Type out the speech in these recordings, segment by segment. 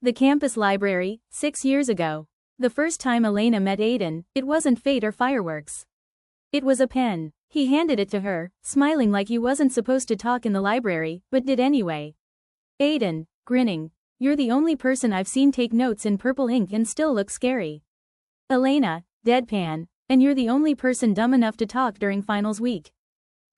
The campus library, 6 years ago. The first time Elena met Aiden, it wasn't fate or fireworks. It was a pen. He handed it to her, smiling like he wasn't supposed to talk in the library, but did anyway. Aiden, grinning. You're the only person I've seen take notes in purple ink and still look scary. Elena, deadpan. And you're the only person dumb enough to talk during finals week.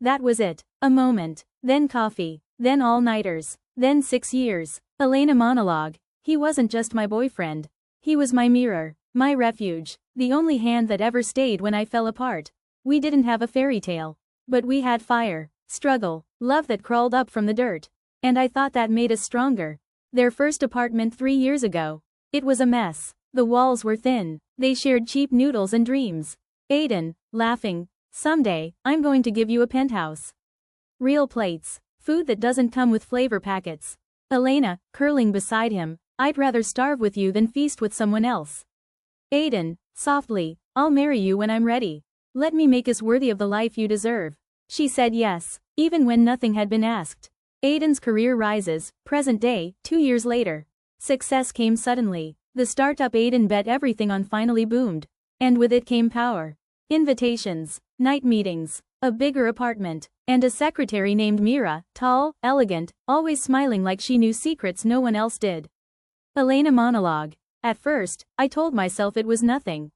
That was it. A moment. Then coffee. Then all-nighters. Then 6 years. Elena monologue. He wasn't just my boyfriend. He was my mirror. My refuge. The only hand that ever stayed when I fell apart. We didn't have a fairy tale. But we had fire. Struggle. Love that crawled up from the dirt. And I thought that made us stronger. Their first apartment 3 years ago. It was a mess. The walls were thin. They shared cheap noodles and dreams. Aiden, laughing. Someday, I'm going to give you a penthouse. Real plates. Food that doesn't come with flavor packets. Elena, curling beside him. I'd rather starve with you than feast with someone else. Aiden, softly. I'll marry you when I'm ready. Let me make us worthy of the life you deserve. She said yes, even when nothing had been asked. Aiden's career rises, present day, 2 years later. Success came suddenly. The startup Aiden bet everything on finally boomed. And with it came power. Invitations, night meetings, a bigger apartment, and a secretary named Mira, tall, elegant, always smiling like she knew secrets no one else did. Elena monologue. At first, I told myself it was nothing.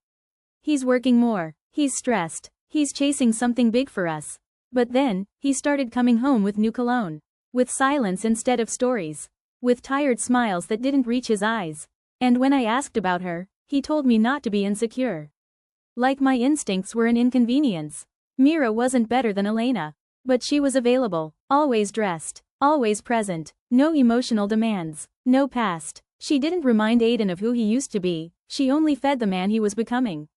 He's working more, he's stressed, he's chasing something big for us. But then, he started coming home with new cologne. With silence instead of stories. With tired smiles that didn't reach his eyes. And when I asked about her, he told me not to be insecure. Like my instincts were an inconvenience. Mira wasn't better than Elena. But she was available, always dressed, always present, no emotional demands, no past. She didn't remind Aiden of who he used to be, she only fed the man he was becoming.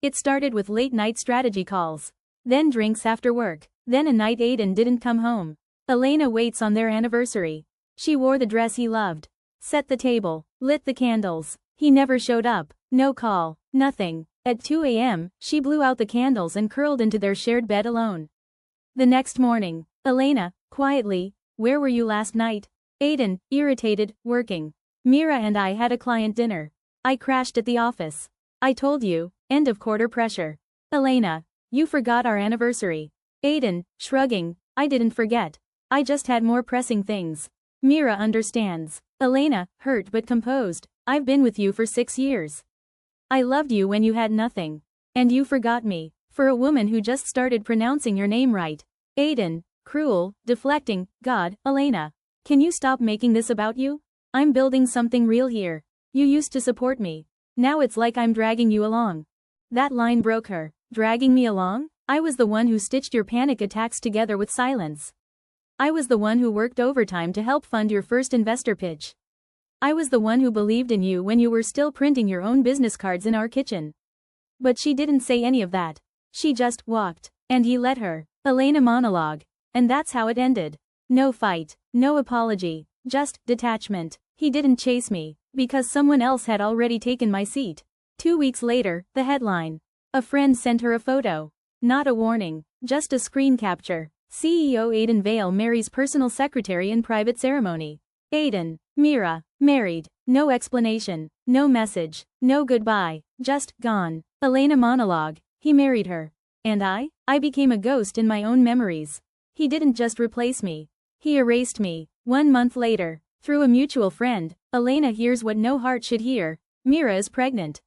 It started with late-night strategy calls. Then drinks after work. Then a night Aiden didn't come home. Elena waits on their anniversary. She wore the dress he loved. Set the table, lit the candles. He never showed up. No call, nothing. At 2 a.m., she blew out the candles and curled into their shared bed alone. The next morning, Elena, quietly, where were you last night? Aiden, irritated, working. Mira and I had a client dinner. I crashed at the office. I told you, end of quarter pressure. Elena, you forgot our anniversary. Aiden, shrugging, I didn't forget. I just had more pressing things. Mira understands. Elena, hurt but composed, I've been with you for 6 years. I loved you when you had nothing. And you forgot me, for a woman who just started pronouncing your name right. Aiden, cruel, deflecting, God, Elena. Can you stop making this about you? I'm building something real here. You used to support me. Now it's like I'm dragging you along. That line broke her. Dragging me along? I was the one who stitched your panic attacks together with silence. I was the one who worked overtime to help fund your first investor pitch. I was the one who believed in you when you were still printing your own business cards in our kitchen. But she didn't say any of that. She just walked. And he let her. Elena monologue. And that's how it ended. No fight. No apology. Just detachment. He didn't chase me. Because someone else had already taken my seat. 2 weeks later, the headline. A friend sent her a photo. Not a warning. Just a screen capture. CEO Aiden Vale marries personal secretary in private ceremony. Aiden, Mira, married. No explanation. No message. No goodbye. Just, gone. Elena monologue. He married her. And I became a ghost in my own memories. He didn't just replace me. He erased me. 1 month later, through a mutual friend, Elena hears what no heart should hear. Mira is pregnant.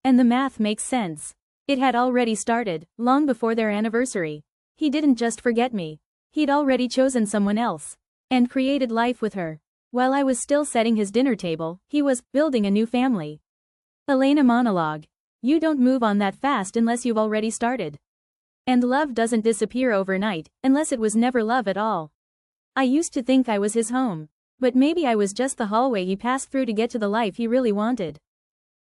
And the math makes sense. It had already started, long before their anniversary. He didn't just forget me. He'd already chosen someone else. And created life with her. While I was still setting his dinner table, he was building a new family. Elena monologue. You don't move on that fast unless you've already started. And love doesn't disappear overnight, unless it was never love at all. I used to think I was his home. But maybe I was just the hallway he passed through to get to the life he really wanted.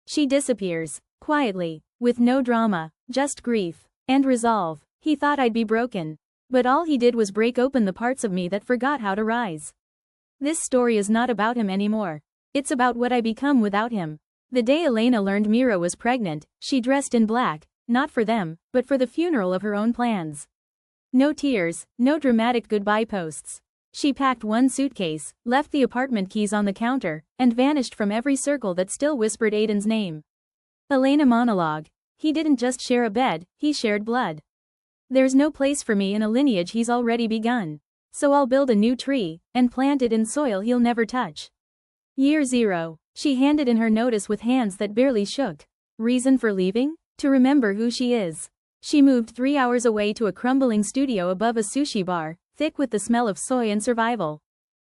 She disappears, quietly, with no drama, just grief. And resolve. He thought I'd be broken. But all he did was break open the parts of me that forgot how to rise. This story is not about him anymore. It's about what I become without him. The day Elena learned Mira was pregnant, she dressed in black, not for them, but for the funeral of her own plans. No tears, no dramatic goodbye posts. She packed one suitcase, left the apartment keys on the counter, and vanished from every circle that still whispered Aiden's name. Elena monologue. He didn't just share a bed, he shared blood. There's no place for me in a lineage he's already begun. So I'll build a new tree, and plant it in soil he'll never touch. Year 0. She handed in her notice with hands that barely shook. Reason for leaving? To remember who she is. She moved 3 hours away to a crumbling studio above a sushi bar, thick with the smell of soy and survival.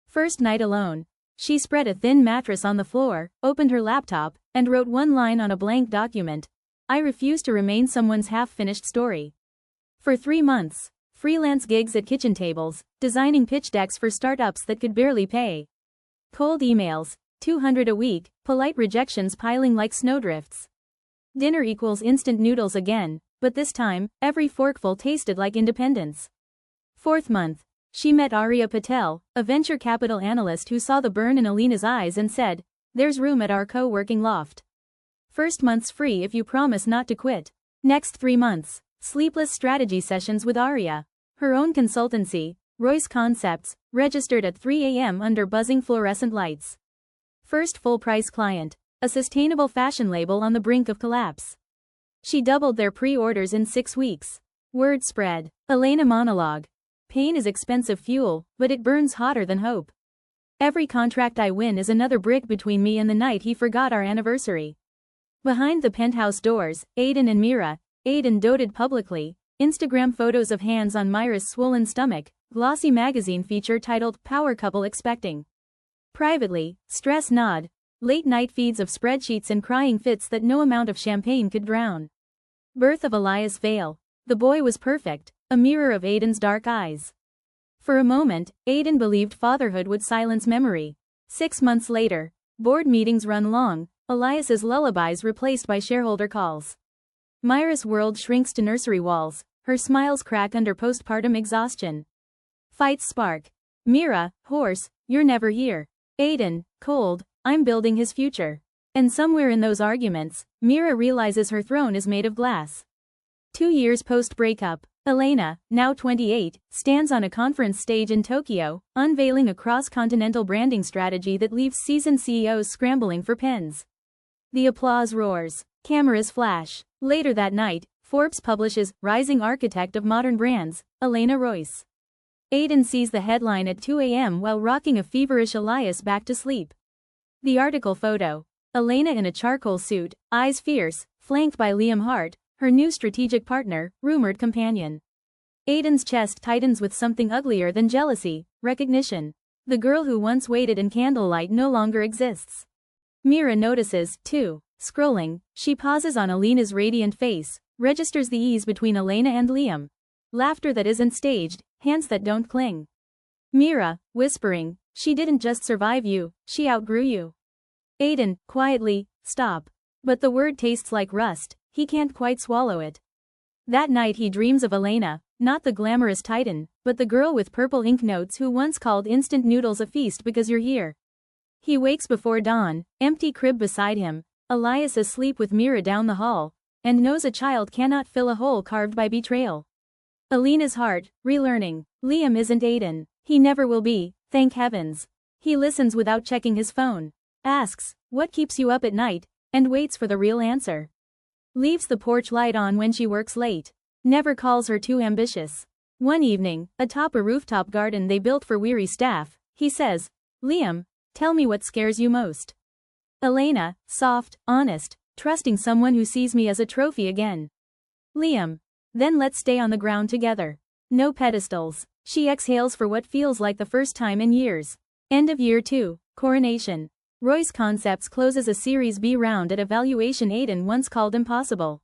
First night alone. She spread a thin mattress on the floor, opened her laptop, and wrote one line on a blank document. I refuse to remain someone's half-finished story. For 3 months. Freelance gigs at kitchen tables, designing pitch decks for startups that could barely pay. Cold emails, 200 a week, polite rejections piling like snowdrifts. Dinner equals instant noodles again, but this time, every forkful tasted like independence. 4th month. She met Arya Patel, a venture capital analyst who saw the burn in Alina's eyes and said, "There's room at our co-working loft. First month's free if you promise not to quit." Next 3 months. Sleepless strategy sessions with Arya. Her own consultancy, Royce Concepts, registered at 3 a.m. under buzzing fluorescent lights. First full-price client, a sustainable fashion label on the brink of collapse. She doubled their pre-orders in 6 weeks. Word spread. Elena monologue. Pain is expensive fuel, but it burns hotter than hope. Every contract I win is another brick between me and the night he forgot our anniversary. Behind the penthouse doors, Aiden and Mira. Aiden doted publicly. Instagram photos of hands on Myra's swollen stomach, glossy magazine feature titled Power Couple Expecting. Privately, stress nod. Late night feeds of spreadsheets and crying fits that no amount of champagne could drown. Birth of Elias Vale. The boy was perfect, a mirror of Aiden's dark eyes. For a moment, Aiden believed fatherhood would silence memory. 6 months later, board meetings run long, Elias's lullabies replaced by shareholder calls. Myra's world shrinks to nursery walls, her smiles crack under postpartum exhaustion. Fights spark. Mira, hoarse, "You're never here." Aiden, cold, "I'm building his future." And somewhere in those arguments, Mira realizes her throne is made of glass. 2 years post-breakup, Elena, now 28, stands on a conference stage in Tokyo, unveiling a cross-continental branding strategy that leaves seasoned CEOs scrambling for pens. The applause roars. Cameras flash. Later that night, Forbes publishes Rising Architect of Modern Brands, Elena Royce. Aiden sees the headline at 2 a.m. while rocking a feverish Elias back to sleep. The article photo. Elena in a charcoal suit, eyes fierce, flanked by Liam Hart, her new strategic partner, rumored companion. Aiden's chest tightens with something uglier than jealousy, recognition. The girl who once waited in candlelight no longer exists. Mira notices, too. Scrolling, she pauses on Elena's radiant face, registers the ease between Elena and Liam. Laughter that isn't staged, hands that don't cling. Mira, whispering, "She didn't just survive you, she outgrew you." Aiden, quietly, "Stop." But the word tastes like rust, he can't quite swallow it. That night he dreams of Elena, not the glamorous titan, but the girl with purple ink notes who once called instant noodles a feast because you're here. He wakes before dawn, empty crib beside him, Elias asleep with Mira down the hall, and knows a child cannot fill a hole carved by betrayal. Elena's heart, relearning. Liam isn't Aiden. He never will be, thank heavens. He listens without checking his phone. Asks, "What keeps you up at night?" and waits for the real answer. Leaves the porch light on when she works late. Never calls her too ambitious. One evening, atop a rooftop garden they built for weary staff, he says, "Liam, tell me what scares you most." Elena, soft, honest, trusting someone who sees me as a trophy again. Liam, "Then let's stay on the ground together. No pedestals." She exhales for what feels like the first time in years. End of year 2, coronation. Royce Concepts closes a Series B round at a valuation Aiden once called impossible.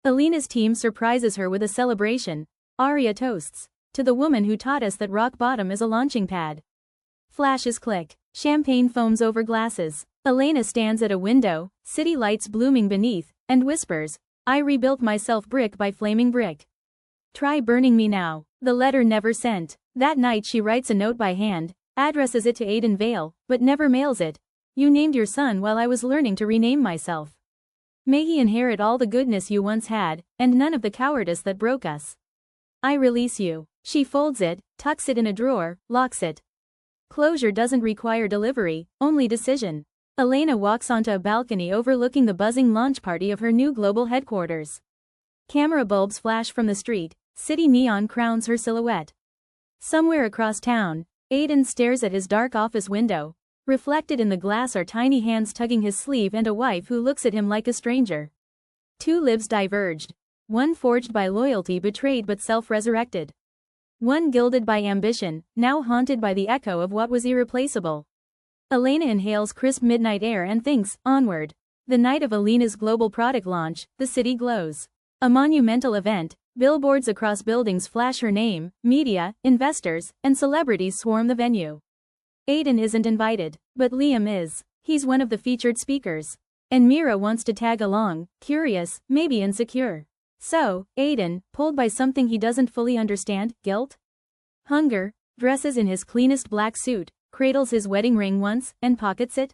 Elena's team surprises her with a celebration. Arya toasts, "To the woman who taught us that rock bottom is a launching pad." Flashes click. Champagne foams over glasses. Elena stands at a window, city lights blooming beneath, and whispers, "I rebuilt myself brick by flaming brick. Try burning me now." The letter never sent. That night she writes a note by hand, addresses it to Aiden Vale, but never mails it. "You named your son while I was learning to rename myself. May he inherit all the goodness you once had, and none of the cowardice that broke us. I release you." She folds it, tucks it in a drawer, locks it. Closure doesn't require delivery, only decision. Elena walks onto a balcony overlooking the buzzing launch party of her new global headquarters. Camera bulbs flash from the street, city neon crowns her silhouette. Somewhere across town, Aiden stares at his dark office window. Reflected in the glass are tiny hands tugging his sleeve and a wife who looks at him like a stranger. Two lives diverged. One forged by loyalty, betrayed but self-resurrected. One gilded by ambition, now haunted by the echo of what was irreplaceable. Elena inhales crisp midnight air and thinks, onward. The night of Elena's global product launch, the city glows. A monumental event, billboards across buildings flash her name, media, investors, and celebrities swarm the venue. Aiden isn't invited, but Liam is. He's one of the featured speakers. And Mira wants to tag along, curious, maybe insecure. So, Aiden, pulled by something he doesn't fully understand, guilt? Hunger, dresses in his cleanest black suit, cradles his wedding ring once, and pockets it.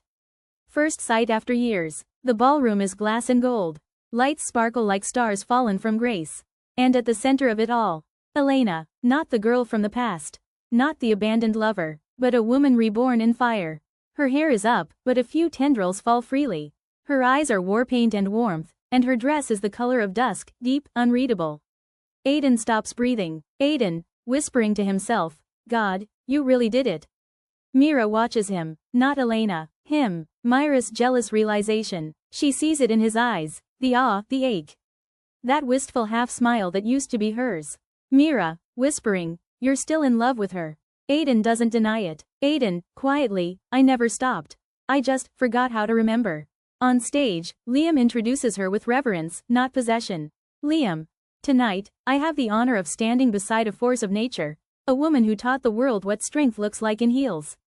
First sight after years. The ballroom is glass and gold. Lights sparkle like stars fallen from grace. And at the center of it all, Elena, not the girl from the past. Not the abandoned lover, but a woman reborn in fire. Her hair is up, but a few tendrils fall freely. Her eyes are war paint and warmth, and her dress is the color of dusk, deep, unreadable. Aiden stops breathing. Aiden, whispering to himself, God, you really did it. Mira watches him, not Elena, him. Myra's jealous realization. She sees it in his eyes, the awe, the ache. That wistful half-smile that used to be hers. Mira, whispering, you're still in love with her. Aiden doesn't deny it. Aiden, quietly, I never stopped. I just forgot how to remember. On stage, Liam introduces her with reverence, not possession. Liam. Tonight, I have the honor of standing beside a force of nature, a woman who taught the world what strength looks like in heels.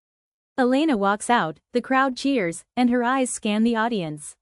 Elena walks out, the crowd cheers, and her eyes scan the audience.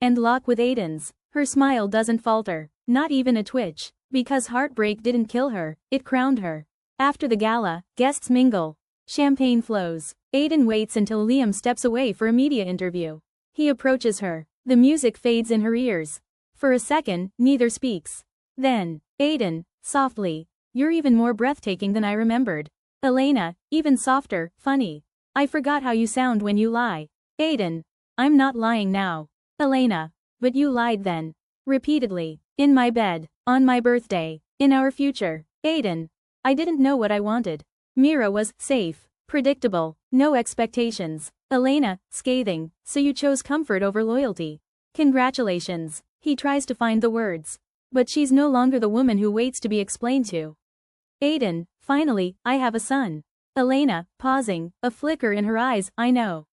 And lock with Aiden's. Her smile doesn't falter, not even a twitch, because heartbreak didn't kill her, it crowned her. After the gala, guests mingle. Champagne flows. Aiden waits until Liam steps away for a media interview. He approaches her. The music fades in her ears. For a second, neither speaks. Then, Aiden, softly, you're even more breathtaking than I remembered. Elena, even softer, funny. I forgot how you sound when you lie. Aiden, I'm not lying now. Elena, but you lied then. Repeatedly. In my bed, on my birthday, in our future. Aiden, I didn't know what I wanted. Mira was safe, predictable, no expectations. Elena, scathing, so you chose comfort over loyalty. Congratulations. He tries to find the words. But she's no longer the woman who waits to be explained to. Aiden, finally, I have a son. Elena, pausing, a flicker in her eyes, I know.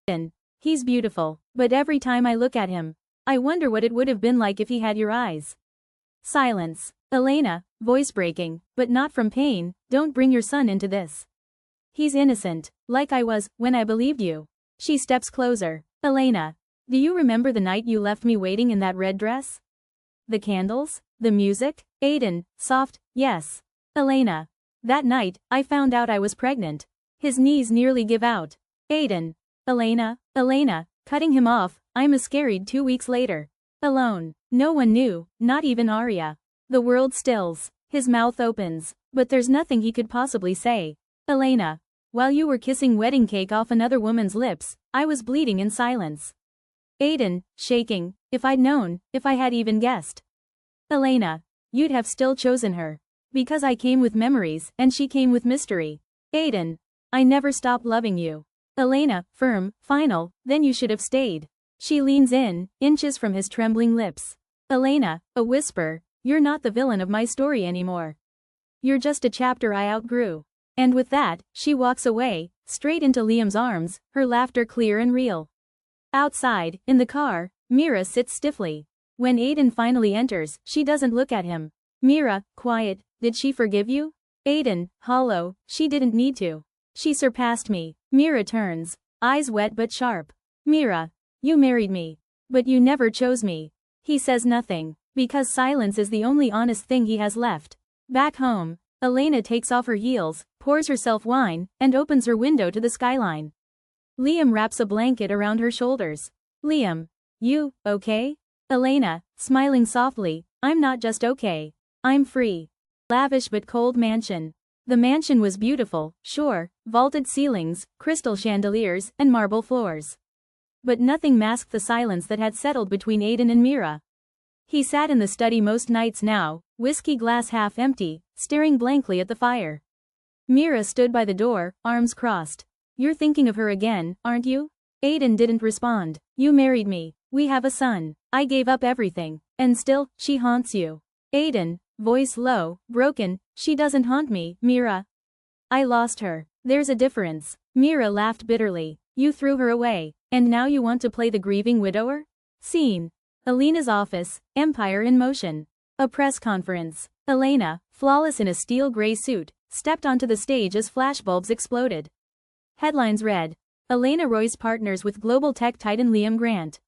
Aiden, he's beautiful, but every time I look at him, I wonder what it would have been like if he had your eyes. Silence. Elena, voice breaking, but not from pain, don't bring your son into this. He's innocent, like I was, when I believed you. She steps closer. Elena, do you remember the night you left me waiting in that red dress? The candles? The music? Aiden, soft, yes. Elena, that night, I found out I was pregnant. His knees nearly give out. Aiden. Elena, cutting him off, I miscarried 2 weeks later. Alone. No one knew, not even Arya. The world stills. His mouth opens, but there's nothing he could possibly say. Elena, while you were kissing wedding cake off another woman's lips, I was bleeding in silence. Aiden, shaking, if I'd known, if I had even guessed. Elena, you'd have still chosen her. Because I came with memories, and she came with mystery. Aiden, I never stopped loving you. Elena, firm, final, then you should have stayed. She leans in, inches from his trembling lips. Elena, a whisper, you're not the villain of my story anymore. You're just a chapter I outgrew. And with that, she walks away, straight into Liam's arms, her laughter clear and real. Outside, in the car, Mira sits stiffly. When Aiden finally enters, she doesn't look at him. Mira, quiet, did she forgive you? Aiden, hollow, she didn't need to. She surpassed me. Mira turns, eyes wet but sharp. Mira, you married me. But you never chose me. He says nothing, because silence is the only honest thing he has left. Back home, Elena takes off her heels, pours herself wine, and opens her window to the skyline. Liam wraps a blanket around her shoulders. Liam, you, okay? Elena, smiling softly, I'm not just okay. I'm free. Lavish but cold mansion. The mansion was beautiful, sure, vaulted ceilings, crystal chandeliers, and marble floors. But nothing masked the silence that had settled between Aiden and Mira. He sat in the study most nights now, whiskey glass half empty, staring blankly at the fire. Mira stood by the door, arms crossed. "You're thinking of her again, aren't you?" Aiden didn't respond. "You married me. We have a son. I gave up everything. And still, she haunts you." Aiden, voice low, broken, "She doesn't haunt me, Mira. I lost her. There's a difference." Mira laughed bitterly. "You threw her away, and now you want to play the grieving widower?" Scene. Elena's office, Empire in motion. A press conference. Elena, flawless in a steel gray suit, stepped onto the stage as flashbulbs exploded. Headlines read, "Elena Royce partners with global tech titan Liam Grant.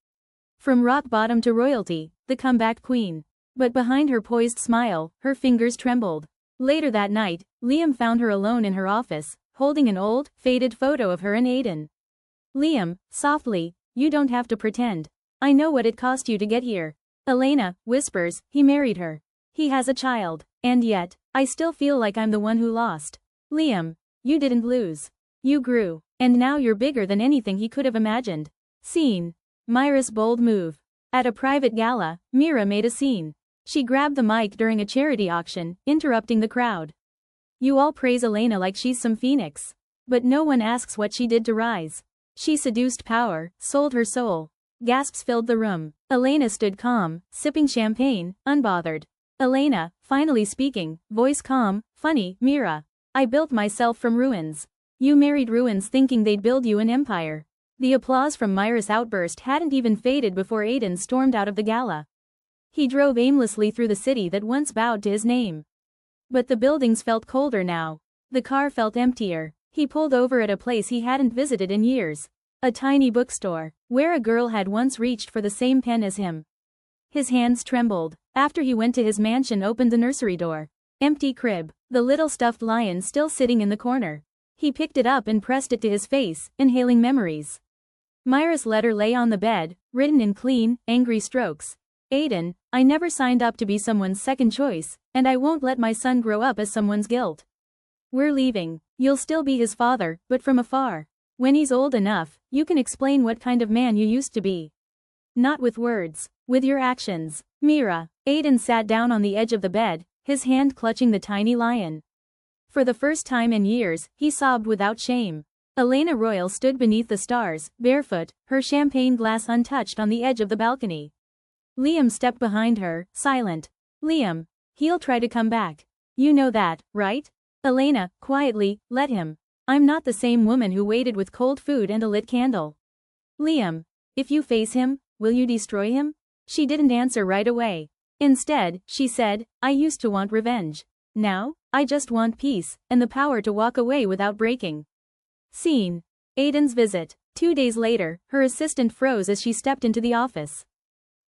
From rock bottom to royalty, the comeback queen." But behind her poised smile, her fingers trembled. Later that night, Liam found her alone in her office, holding an old, faded photo of her and Aiden. "Liam," softly, "you don't have to pretend. I know what it cost you to get here." Elena whispers, "He married her. He has a child. And yet, I still feel like I'm the one who lost." "Liam, you didn't lose. You grew. And now you're bigger than anything he could have imagined." Scene. Myra's bold move. At a private gala, Mira made a scene. She grabbed the mic during a charity auction, interrupting the crowd. "You all praise Elena like she's some phoenix. But no one asks what she did to rise. She seduced power, sold her soul." Gasps filled the room. Elena stood calm, sipping champagne, unbothered. Elena, finally speaking, voice calm, "Funny, Mira. I built myself from ruins. You married ruins thinking they'd build you an empire." The applause from Myra's outburst hadn't even faded before Aiden stormed out of the gala. He drove aimlessly through the city that once bowed to his name. But the buildings felt colder now. The car felt emptier. He pulled over at a place he hadn't visited in years. A tiny bookstore, where a girl had once reached for the same pen as him. His hands trembled. After he went to his mansion, opened the nursery door. Empty crib, the little stuffed lion still sitting in the corner. He picked it up and pressed it to his face, inhaling memories. Myra's letter lay on the bed, written in clean, angry strokes. "Aiden, I never signed up to be someone's second choice, and I won't let my son grow up as someone's guilt. We're leaving. You'll still be his father, but from afar. When he's old enough, you can explain what kind of man you used to be. Not with words, with your actions." Mira. Aiden sat down on the edge of the bed, his hand clutching the tiny lion. For the first time in years, he sobbed without shame. Elena Royal stood beneath the stars, barefoot, her champagne glass untouched on the edge of the balcony. Liam stepped behind her, silent. "Liam. He'll try to come back. You know that, right?" Elena, quietly, "Let him. I'm not the same woman who waited with cold food and a lit candle." "Liam. If you face him, will you destroy him?" She didn't answer right away. Instead, she said, "I used to want revenge. Now, I just want peace, and the power to walk away without breaking." Scene. Aiden's visit. 2 days later, her assistant froze as she stepped into the office.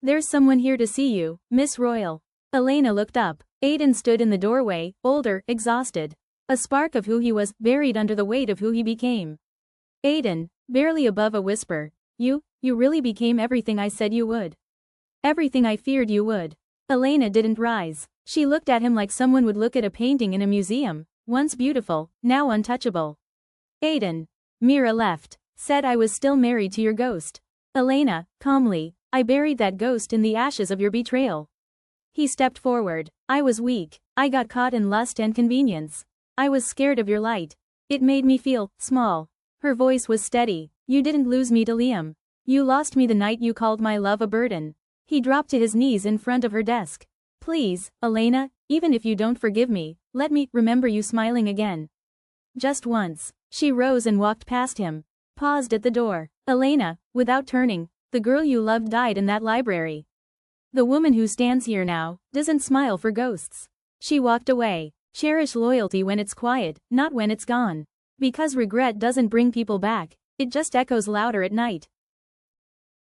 "There's someone here to see you, Miss Royal." Elena looked up. Aiden stood in the doorway, older, exhausted. A spark of who he was, buried under the weight of who he became. "Aiden," barely above a whisper, You really became everything I said you would. Everything I feared you would." Elena didn't rise. She looked at him like someone would look at a painting in a museum, once beautiful, now untouchable. "Aiden." Mira left. "Said I was still married to your ghost." Elena, calmly, "I buried that ghost in the ashes of your betrayal." He stepped forward. "I was weak. I got caught in lust and convenience. I was scared of your light. It made me feel small." Her voice was steady. "You didn't lose me to Liam. You lost me the night you called my love a burden." He dropped to his knees in front of her desk. "Please, Elena, even if you don't forgive me, let me remember you smiling again. Just once." She rose and walked past him. Paused at the door. "Elena," without turning, "the girl you loved died in that library. The woman who stands here now doesn't smile for ghosts." She walked away. "Cherish loyalty when it's quiet, not when it's gone. Because regret doesn't bring people back, it just echoes louder at night."